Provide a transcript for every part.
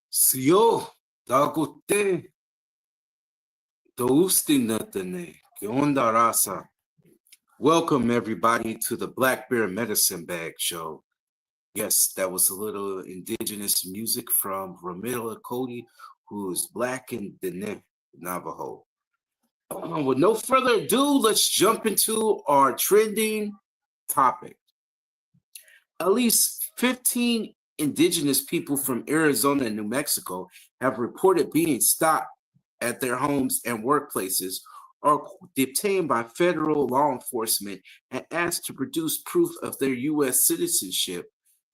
Sio, Dagote, Dousti Natane, ¿Qué onda, raza? Welcome, everybody, to the Black Bear Medicine Bag Show. Yes, that was a little indigenous music from Ramiro Cody, who is Black in Dene, Navajo. With no further ado, let's jump into our trending topic. At least 15 indigenous people from Arizona and New Mexico have reported being stopped at their homes and workplaces or detained by federal law enforcement and asked to produce proof of their U.S. citizenship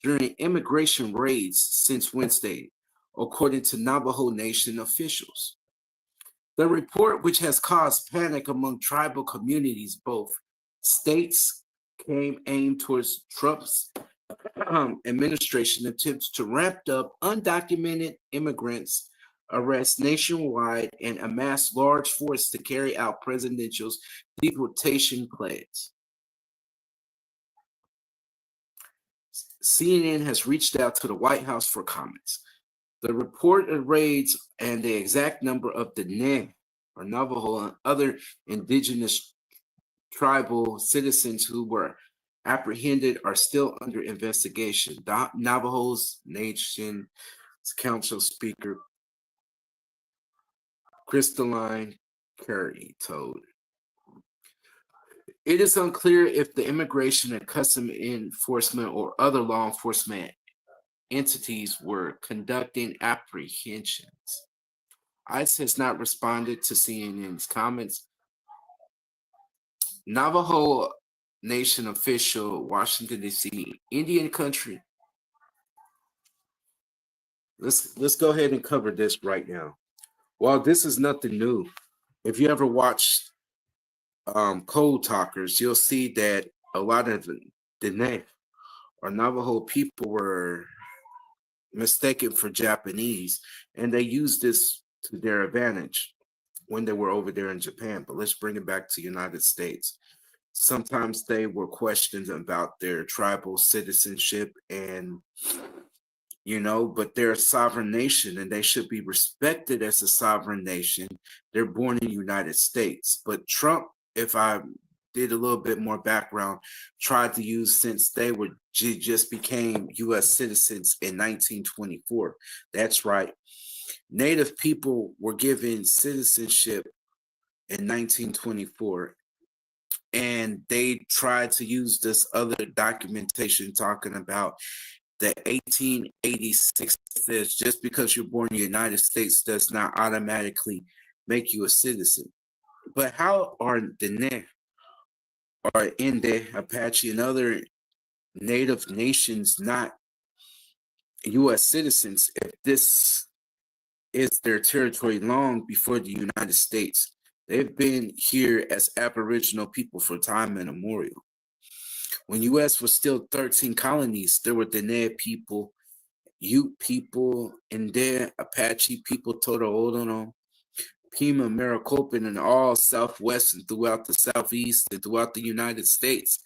during immigration raids since Wednesday, according to Navajo Nation officials. The report, which has caused panic among tribal communities, both states, came aimed towards Trump's administration attempts to ramp up undocumented immigrants arrests nationwide and amass large force to carry out presidential deportation plans. CNN has reached out to the White House for comments. The reported raids and the exact number of the Ne or Navajo and other indigenous tribal citizens who were apprehended are still under investigation. Navajo's Nation Council Speaker Crystalline Curry told. It is unclear if the Immigration and Customs Enforcement or other law enforcement entities were conducting apprehensions. ICE has not responded to CNN's comments. Navajo Nation official, Washington, D.C., Indian country. Let's go ahead and cover this right now. While this is nothing new, if you ever watched Code Talkers, you'll see that a lot of the Dene or Navajo people were mistaken for Japanese, and they used this to their advantage when they were over there in Japan. But let's bring it back to the United States. Sometimes they were questioned about their tribal citizenship and, but they're a sovereign nation and they should be respected as a sovereign nation. They're born in the United States. But Trump, if I did a little bit more background, tried to use since they were just became U.S. citizens in 1924. That's right. Native people were given citizenship in 1924. And they tried to use this other documentation talking about the 1886 says just because you're born in the United States does not automatically make you a citizen. But how are the are Inde, Apache, and other native nations not U.S. citizens if this is their territory long before the United States. They've been here as Aboriginal people for time immemorial. When U.S. was still 13 colonies, there were Dene people, Ute people, Inde, Apache people, Toto Odono, Pima, Maricopan, and all Southwest and throughout the Southeast and throughout the United States.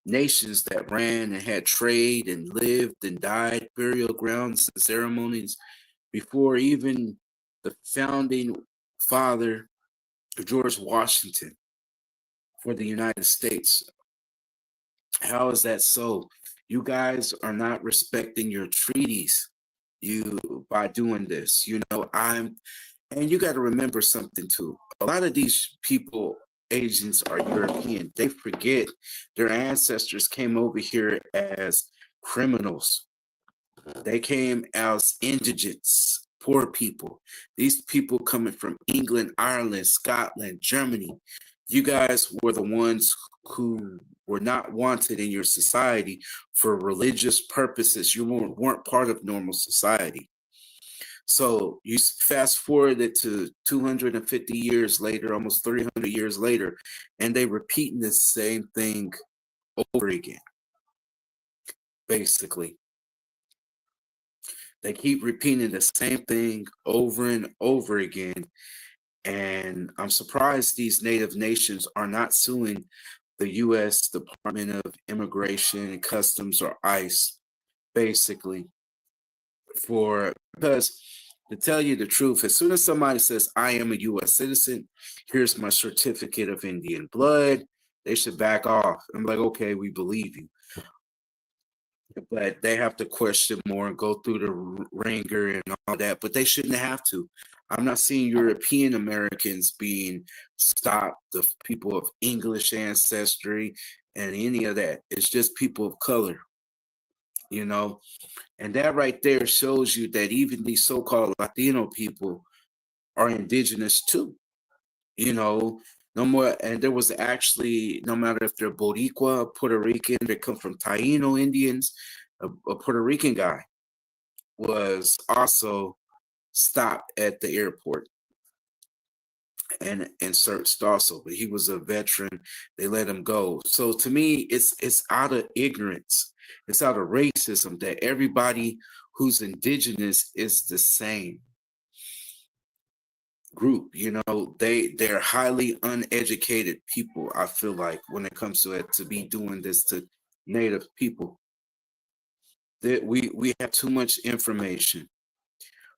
Nations that ran and had trade and lived and died, burial grounds and ceremonies before even the founding father, George Washington, for the United States. How is that so? You guys are not respecting your treaties you by doing this. And you got to remember something too. A lot of these people, Asians, are European. They forget their ancestors came over here as criminals. They came as indigents, poor people. These people coming from England, Ireland, Scotland, Germany. You guys were the ones who were not wanted in your society for religious purposes. You weren't part of normal society. So you fast forward it to 250 years later, almost 300 years later, and they repeating the same thing over again, basically. They keep repeating the same thing over and over again. And I'm surprised these native nations are not suing the U.S. Department of Immigration and Customs, or ICE, basically, because to tell you the truth, as soon as somebody says, I am a U.S. citizen, here's my certificate of Indian blood, they should back off. I'm like, okay, we believe you. But they have to question more and go through the ringer and all that, but they shouldn't have to. I'm not seeing European Americans being stopped, the people of English ancestry and any of that. It's just people of color, you know? And that right there shows you that even these so-called Latino people are indigenous too, you know? No more, and there was actually, no matter if they're Boricua, Puerto Rican, they come from Taino Indians, a Puerto Rican guy was also stopped at the airport and searched also, but he was a veteran. They let him go. So to me, it's out of ignorance, it's out of racism that everybody who's indigenous is the same group. They're highly uneducated people, I feel like, when it comes to it, to be doing this to native people. That we have too much information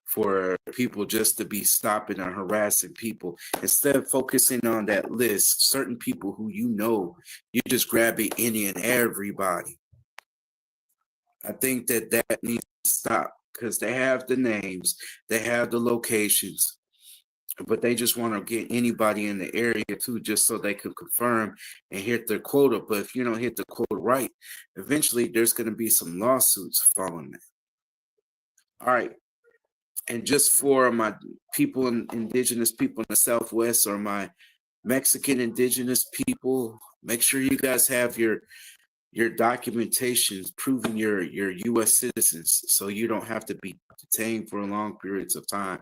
for people just to be stopping and harassing people. Instead of focusing on that list, certain people who you just grabbing any and everybody. I think that needs to stop, because they have the names, they have the locations, but they just want to get anybody in the area too, just so they can confirm and hit their quota. But if you don't hit the quota right, eventually there's going to be some lawsuits following that. All right. And just for my people, indigenous people in the Southwest, or my Mexican indigenous people, make sure you guys have your documentations proving you're U.S. citizens, so you don't have to be detained for long periods of time.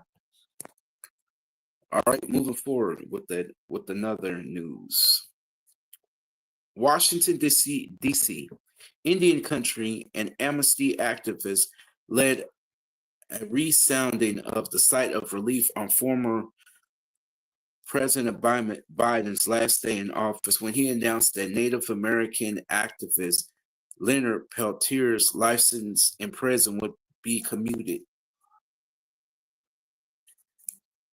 All right, moving forward with another news. Washington, D.C., Indian country and amnesty activists led a resounding of the site of relief on former President Biden's last day in office when he announced that Native American activist Leonard Peltier's life sentence in prison would be commuted.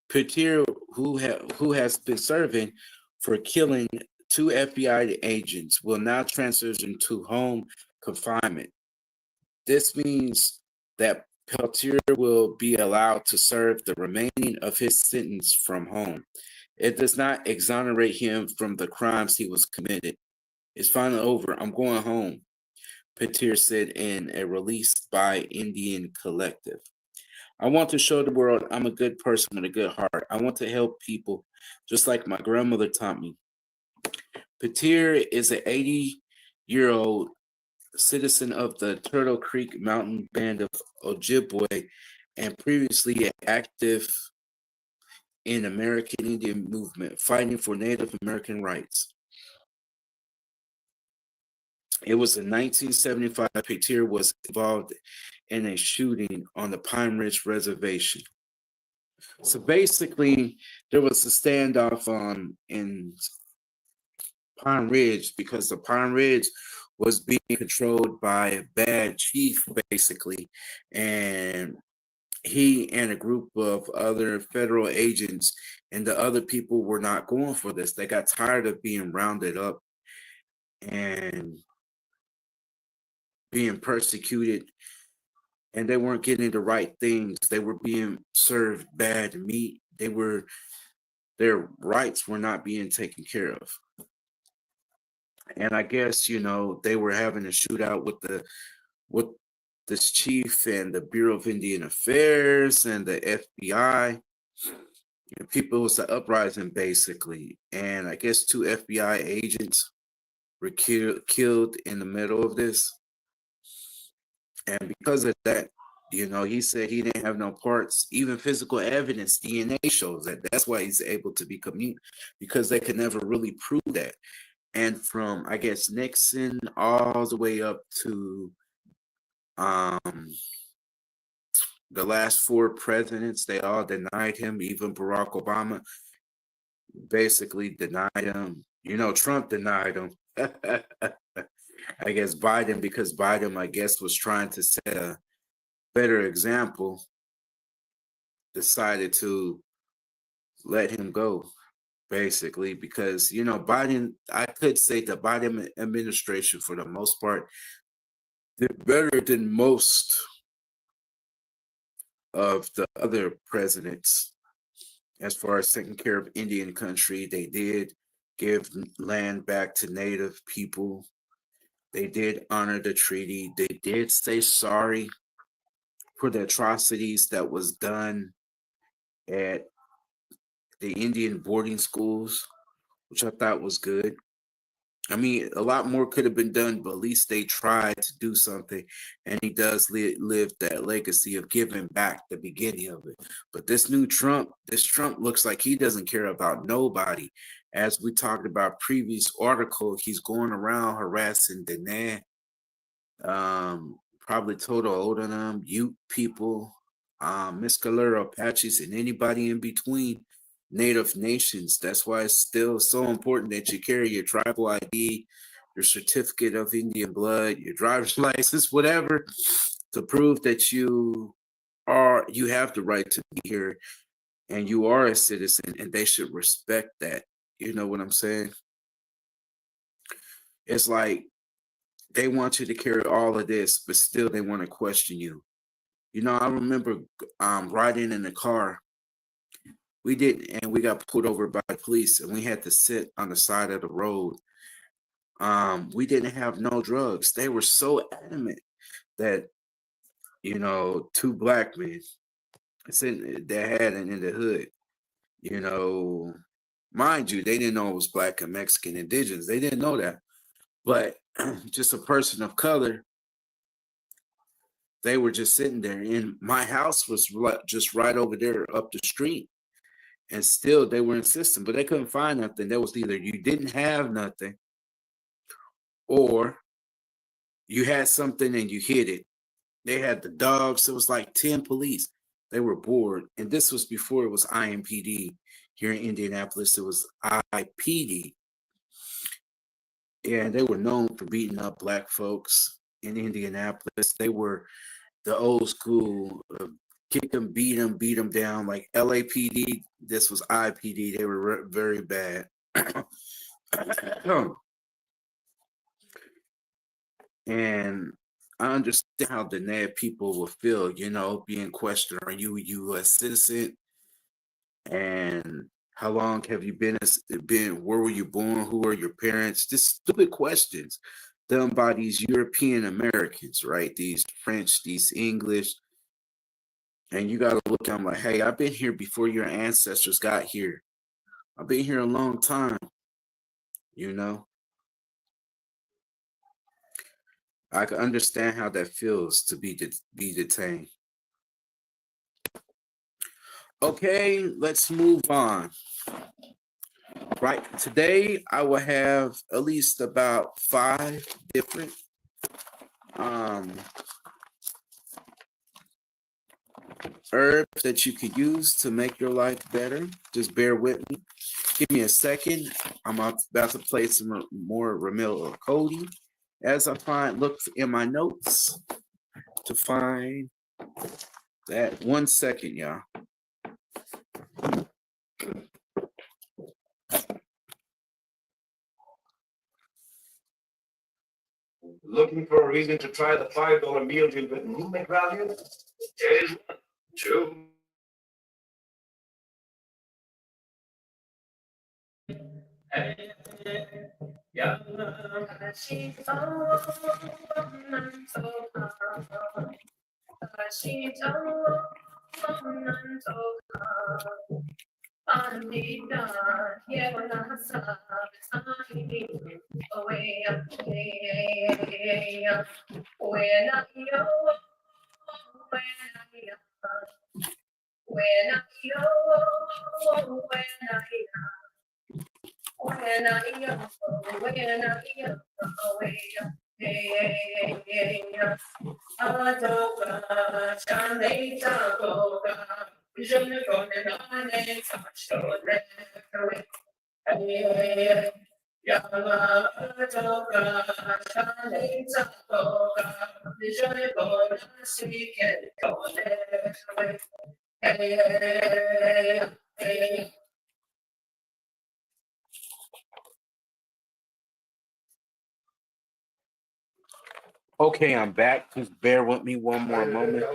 Peltier, who has been serving for killing 2 FBI agents, will now transition to home confinement. This means that Peltier will be allowed to serve the remaining of his sentence from home. It does not exonerate him from the crimes he was committed. It's finally over. I'm going home, Peltier said in a release by Indian Collective. I want to show the world I'm a good person with a good heart. I want to help people, just like my grandmother taught me. Petir is an 80-year-old citizen of the Turtle Creek Mountain Band of Ojibwe and previously active in American Indian movement, fighting for Native American rights. It was in 1975 Petir was involved in a shooting on the Pine Ridge Reservation. So basically, there was a standoff in Pine Ridge because the Pine Ridge was being controlled by a bad chief, basically, and he and a group of other federal agents and the other people were not going for this. They got tired of being rounded up and being persecuted, and they weren't getting the right things. They were being served bad meat. Their rights were not being taken care of. And I guess, they were having a shootout with this chief and the Bureau of Indian Affairs and the FBI. People, it was an uprising basically. And I guess 2 FBI agents were killed in the middle of this. And because of that, he said he didn't have no parts. Even physical evidence, DNA shows that. That's why he's able to be because they could never really prove that. And from, I guess, Nixon all the way up to the last 4 presidents, they all denied him. Even Barack Obama basically denied him. Trump denied him. I guess Biden, because Biden, I guess, was trying to set a better example, decided to let him go, basically, because, Biden, I could say the Biden administration, for the most part, did better than most of the other presidents as far as taking care of Indian country. They did give land back to Native people. They did honor the treaty. They did say sorry for the atrocities that was done at the Indian boarding schools, which I thought was good. I mean, a lot more could have been done, but at least they tried to do something. And he does live that legacy of giving back the beginning of it. But this Trump looks like he doesn't care about nobody. As we talked about previous article, he's going around harassing Dene, probably Total Odinum, Ute people, Mescalero Apaches, and anybody in between. Native nations. That's why it's still so important that you carry your tribal ID, your certificate of Indian blood, your driver's license, whatever, to prove that you have the right to be here and you are a citizen, and they should respect that. You know what I'm saying? It's like they want you to carry all of this, but still they want to question you. I remember riding in the car. We got pulled over by the police, and we had to sit on the side of the road. We didn't have no drugs. They were so adamant that, 2 black men that had it in the hood, mind you, they didn't know it was black and Mexican indigenous. They didn't know that. But just a person of color, they were just sitting there. And my house was just right over there up the street. And still they were insistent, but they couldn't find nothing. There was either you didn't have nothing or you had something and you hid it. They had the dogs. It was like 10 police. They were bored. And this was before it was IMPD. Here in Indianapolis, it was IPD. And they were known for beating up black folks in Indianapolis. They were the old school kick them, beat them down. Like LAPD, this was IPD. They were very bad. And I understand how the NAD people will feel, being questioned. Are you a U.S. citizen? And how long have you been? Where were you born? Who are your parents? Just stupid questions done by these European Americans, right? These French, these English. And you got to look at them like, hey, I've been here before your ancestors got here. I've been here a long time, I can understand how that feels to be detained. Okay, let's move on. Right, today I will have at least about 5 different herbs that you could use to make your life better. Just bear with me. Give me a second. I'm about to play some more Ramil Cody as I look in my notes to find that. 1 second, y'all. Looking for a reason to try the $5 meal deal with movement value? 10, 2. Yeah. Okay, I'm back. Just bear with me one more moment.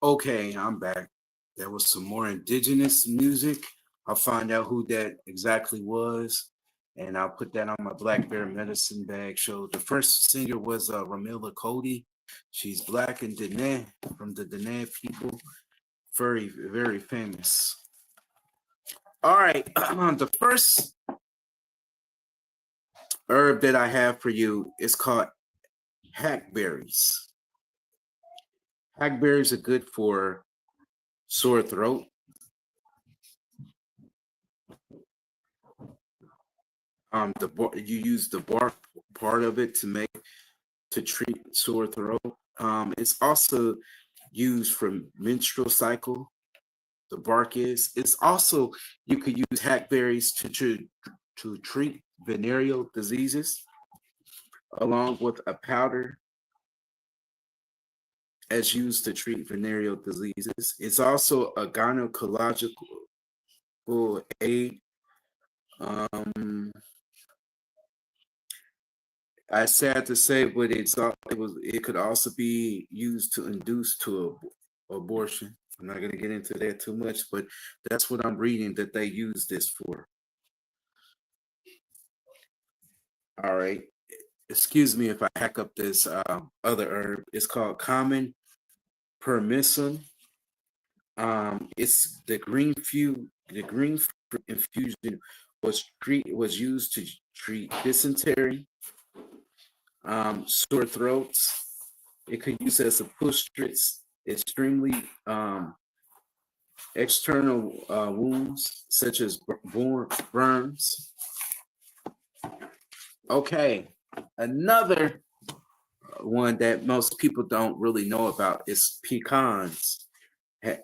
Okay, I'm back. There was some more indigenous music. I'll find out who that exactly was, and I'll put that on my Black Bear Medicine Bag show. The first singer was Ramila Cody. She's black and Dene, from the Dene people. Very, very famous. All right, the first herb that I have for you is called hackberries. Hackberries are good for sore throat. You use the bark part of it to treat sore throat. It's also used for menstrual cycle. The bark is. It's also, you could use hackberries to treat venereal diseases, along with a powder as used to treat venereal diseases. It's also a gynecological aid. I sad to say, but it could also be used to induce to abortion. I'm not going to get into that too much, but that's what I'm reading that they use this for. All right. Excuse me if I hack up this other herb. It's called common permissum. It's the green infusion was used to treat dysentery, sore throats. It could use as a extremely external wounds such as burns. Okay, another one that most people don't really know about is pecans. It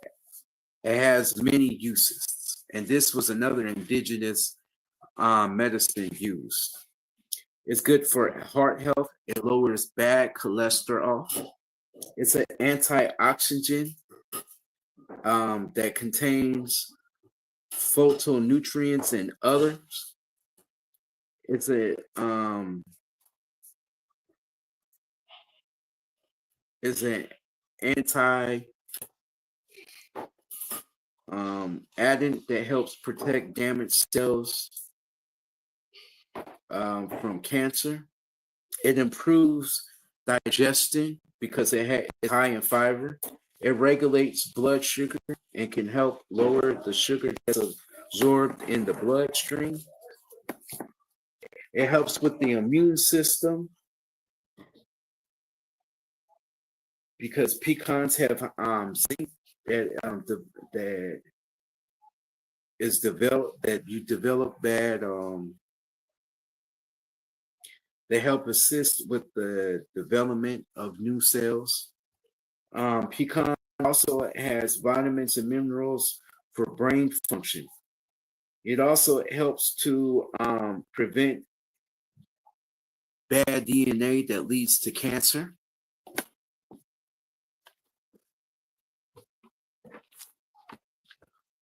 has many uses, and this was another indigenous medicine used. It's good for heart health. It lowers bad cholesterol. It's an antioxidant that contains phytonutrients and others. It's a is an anti addant that helps protect damaged cells from cancer. It improves digestion because it's high in fiber. It regulates blood sugar and can help lower the sugar that's absorbed in the bloodstream. It helps with the immune system because pecans have zinc that is developed that you develop bad. They help assist with the development of new cells. Pecan also has vitamins and minerals for brain function. It also helps to prevent bad DNA that leads to cancer.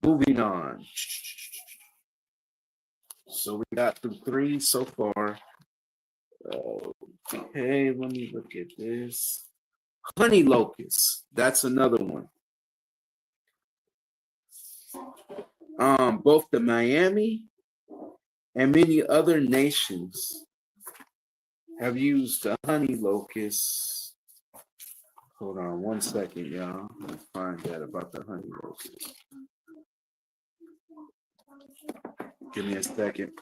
Moving on. So we got through 3 so far. Okay, let me look at this. Honey locust. That's another one. Both the Miami and many other nations have used the honey locust. Hold on 1 second, y'all. Let's find that about the honey locust. Give me a second.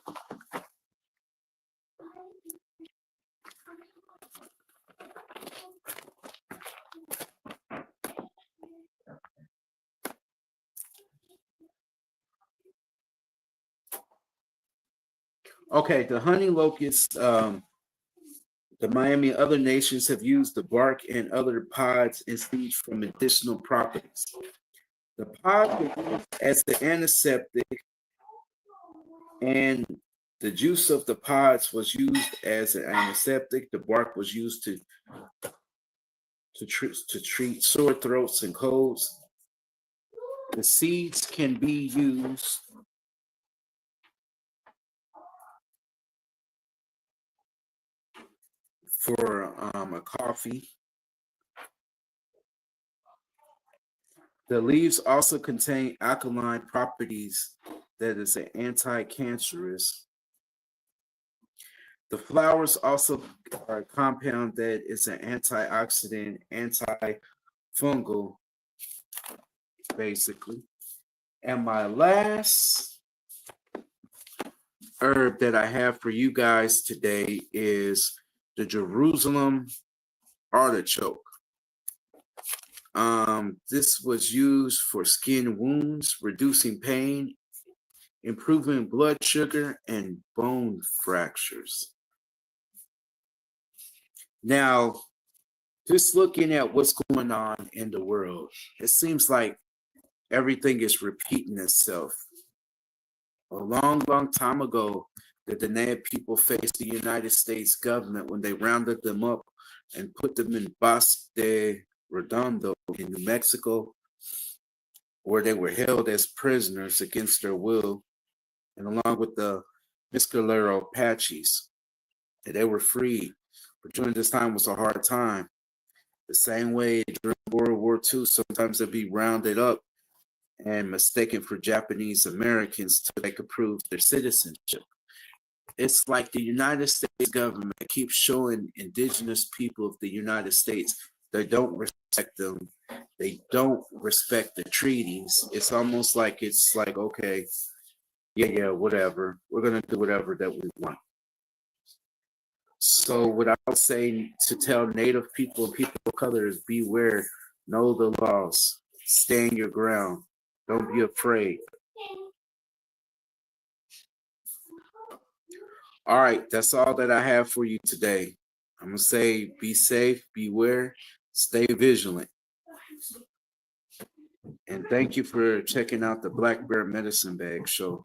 Okay, the honey locust, the Miami and other nations have used the bark and other pods and seeds for medicinal properties. The pods were used as the antiseptic, and the juice of the pods was used as an antiseptic. The bark was used to treat sore throats and colds. The seeds can be used for a coffee. The leaves also contain alkaline properties that is an anti-cancerous. The flowers also are a compound that is an antioxidant, antifungal, basically. And my last herb that I have for you guys today is the Jerusalem artichoke. This was used for skin wounds, reducing pain, improving blood sugar, and bone fractures. Now, just looking at what's going on in the world, it seems like everything is repeating itself. A long, long time ago, the detained people faced the United States government when they rounded them up and put them in Bosque de Redondo in New Mexico, where they were held as prisoners against their will, and along with the Mescalero Apaches, and they were freed. But during this time was a hard time. The same way during World War II, sometimes they'd be rounded up and mistaken for Japanese Americans till they could prove their citizenship. It's like the United States government keeps showing indigenous people of the United States they don't respect them. They don't respect the treaties. It's almost like okay, yeah, whatever. We're gonna do whatever that we want. So what I would say to tell Native people and people of color is beware Know the laws. Stand your ground. Don't be afraid. All right, that's all that I have for you today. I'm going to say be safe, beware, stay vigilant. And thank you for checking out the Black Bear Medicine Bag Show.